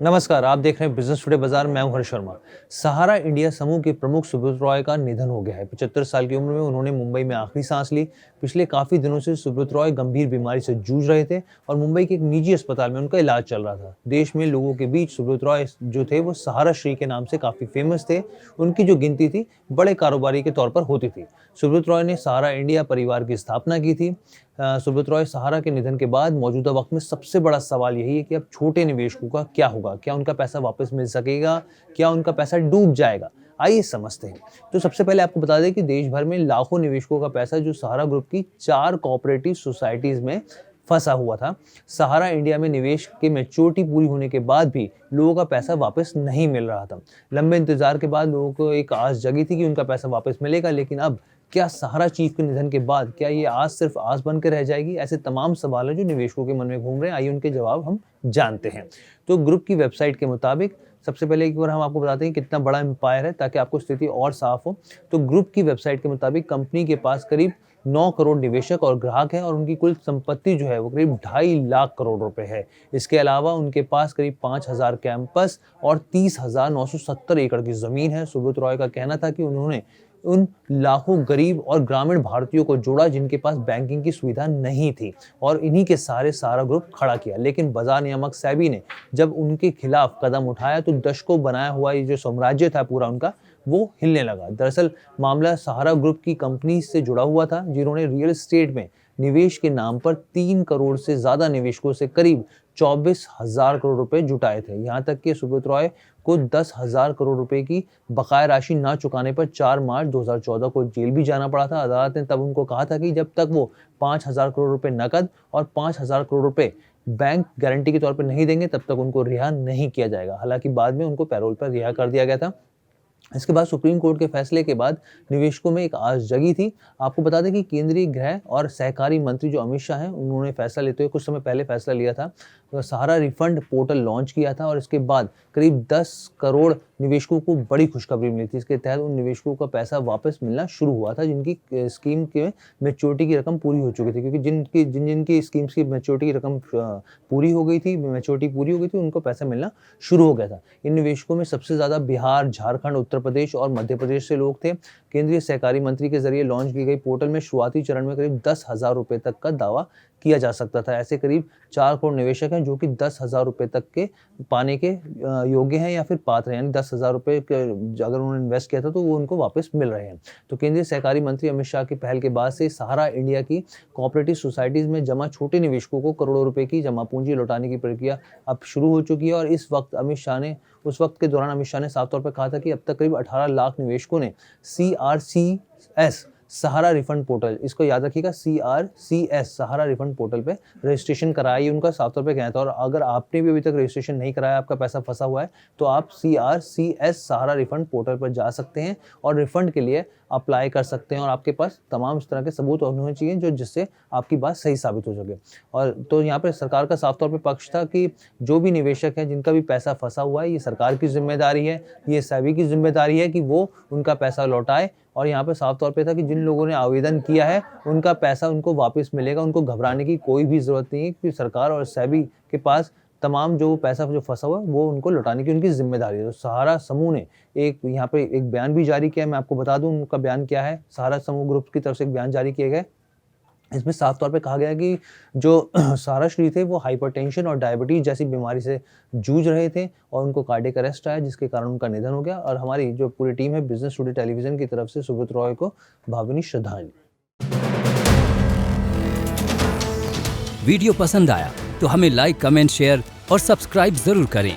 नमस्कार, आप देख रहे हैं बिजनेस टुडे बाजार। मैं हूं हर्ष शर्मा। सहारा इंडिया समूह के प्रमुख सुब्रत रॉय का निधन हो गया है। 75 साल की उम्र में उन्होंने मुंबई में आखिरी सांस ली। पिछले काफी दिनों से सुब्रत रॉय गंभीर बीमारी से जूझ रहे थे और मुंबई के एक निजी अस्पताल में उनका इलाज चल रहा था। देश में लोगों के बीच सुब्रत रॉय जो थे वो सहारा श्री के नाम से काफी फेमस थे। उनकी जो गिनती थी बड़े कारोबारी के तौर पर होती थी। सुब्रत रॉय ने सहारा इंडिया परिवार की स्थापना की थी। सुब्रत रॉय सहारा के निधन के बाद मौजूदा वक्त में सबसे बड़ा सवाल यही है कि अब छोटे निवेशकों का क्या होगा? क्या उनका पैसा वापस मिल सकेगा? क्या उनका पैसा डूब जाएगा? आइए समझते हैं। तो सबसे पहले आपको बता दें कि देश भर में लाखों निवेशकों का पैसा जो सहारा ग्रुप की 4 कोऑपरेटिव सोसाइटीज में फंसा हुआ था। सहारा इंडिया में निवेश की मैच्योरिटी पूरी होने के बाद भी लोगों का पैसा वापस नहीं मिल रहा था। लंबे इंतजार के बाद लोगों को एक आस जगी थी कि उनका पैसा वापस मिलेगा, लेकिन अब क्या सहारा चीफ के निधन के बाद क्या ये आस सिर्फ आस बनकर रह जाएगी? ऐसे तमाम सवाल हैं जो निवेशकों के मन में घूम रहे हैं। आइए उनके जवाब हम जानते हैं। तो ग्रुप की वेबसाइट के मुताबिक सबसे पहले एक बार हम आपको बताते हैं कितना बड़ा एम्पायर है, ताकि आपको स्थिति और साफ हो। तो ग्रुप की वेबसाइट के मुताबिक कंपनी के पास करीब 9 करोड़ निवेशक और ग्राहक हैं और उनकी कुल संपत्ति जो है वो करीब 2.5 लाख करोड़ रुपए है। इसके अलावा उनके पास करीब 5,000 कैंपस और 30,970 एकड़ की जमीन है। सुब्रत रॉय का कहना था कि उन्होंने उन लाखों गरीब और ग्रामीण भारतीयों को जोड़ा जिनके पास बैंकिंग की सुविधा नहीं थी और इन्हीं के सहारे सहारा ग्रुप खड़ा किया। लेकिन बाजार नियामक सेबी ने जब उनके खिलाफ कदम उठाया तो दशकों बनाया हुआ ये जो साम्राज्य था पूरा उनका, वो हिलने लगा। दरअसल मामला सहारा ग्रुप की कंपनी से जुड़ा हुआ था जिन्होंने रियल एस्टेट में निवेश के नाम पर 3 करोड़ से ज्यादा निवेशकों से करीब 24,000 करोड़ रुपए जुटाए थे। यहाँ तक कि सुब्रत रॉय को 10,000 करोड़ रुपए की बकाया राशि न चुकाने पर 4 मार्च 2014 को जेल भी जाना पड़ा था। अदालत ने तब उनको कहा था कि जब तक वो 5,000 करोड़ रुपए नकद और 5,000 करोड़ रुपए बैंक गारंटी के तौर पर नहीं देंगे तब तक उनको रिहा नहीं किया जाएगा। हालांकि बाद में उनको पैरोल पर रिहा कर दिया गया था। इसके बाद सुप्रीम कोर्ट के फैसले के बाद निवेशकों में एक आस जगी थी। आपको बता दें कि केंद्रीय गृह और सहकारी मंत्री जो अमित शाह हैं, उन्होंने फैसला लेते हुए कुछ समय पहले फैसला लिया था। तो सहारा रिफंड पोर्टल लॉन्च किया था और इसके बाद करीब 10 करोड़ निवेशकों को बड़ी खुशखबरी मिली थी। इसके तहत उन निवेशकों का पैसा वापस मिलना शुरू हुआ था जिनकी स्कीम के मैच्योरिटी की रकम पूरी हो चुकी थी, क्योंकि जिनकी स्कीम्स की मैच्योरिटी की रकम पूरी हो गई थी, मैच्योरिटी पूरी हो गई थी, उनको पैसा मिलना शुरू हो गया था। इन निवेशकों में सबसे ज्यादा बिहार, झारखंड, उत्तर प्रदेश और मध्य प्रदेश से लोग थे। केंद्रीय सहकारी मंत्री के जरिए लॉन्च की गई पोर्टल में शुरुआती चरण में करीब 10,000 रुपए तक का दावा किया जा सकता था। ऐसे करीब 4 करोड़ निवेशक हैं जो कि 10,000 रुपए तक के पाने के योग्य हैं या फिर पात्र हैं, यानी 10,000 रुपए अगर उन्होंने इन्वेस्ट किया था तो वो उनको वापस मिल रहे हैं। तो केंद्रीय सहकारी मंत्री अमित शाह की पहल के बाद से सहारा इंडिया की कोऑपरेटिव सोसाइटीज में जमा छोटे निवेशकों को करोड़ों रुपए की जमा पूंजी लौटाने की प्रक्रिया अब शुरू हो चुकी है। और उस वक्त के दौरान अमित शाह ने साफ तौर पर कहा था कि अब तक करीब 18 लाख निवेशकों ने CRCS सहारा रिफंड पोर्टल, इसको याद रखिएगा, CRCS सहारा रिफंड पोर्टल पे रजिस्ट्रेशन कराया। उनका साफ तौर पे कहना था। और अगर आपने भी अभी तक रजिस्ट्रेशन नहीं कराया, आपका पैसा फंसा हुआ है, तो आप CRCS सहारा रिफंड पोर्टल पर जा सकते हैं और रिफंड के लिए अप्लाई कर सकते हैं। और आपके पास तमाम इस तरह के सबूत होने चाहिए जो जिससे आपकी बात सही साबित हो सके। और तो यहाँ पे सरकार का साफ तौर पे पक्ष था कि जो भी निवेशक है जिनका भी पैसा फंसा हुआ है, ये सरकार की जिम्मेदारी है, ये सेबी की जिम्मेदारी है कि वो उनका पैसा लौटाए। और यहाँ पे साफ तौर पे था कि जिन लोगों ने आवेदन किया है उनका पैसा उनको वापस मिलेगा। उनको घबराने की कोई भी जरूरत नहीं है, क्योंकि सरकार और सेबी के पास तमाम जो पैसा जो फंसा हुआ है वो उनको लौटाने की उनकी जिम्मेदारी है। तो सहारा समूह ने यहाँ पे एक बयान भी जारी किया है। मैं आपको बता दूं उनका बयान क्या है। सहारा समूह ग्रुप की तरफ से एक बयान जारी किया गया। इसमें साफ तौर पे कहा गया कि जो सहारा श्री थे वो हाइपरटेंशन और डायबिटीज जैसी बीमारी से जूझ रहे थे और उनको कार्डियक अरेस्ट आया, जिसके कारण उनका निधन हो गया। और हमारी जो पूरी टीम है बिजनेस टुडे टेलीविजन की तरफ से सुब्रत रॉय को भावभीनी श्रद्धांजलि। वीडियो पसंद आया तो हमें लाइक, कमेंट, शेयर और सब्सक्राइब जरूर करें।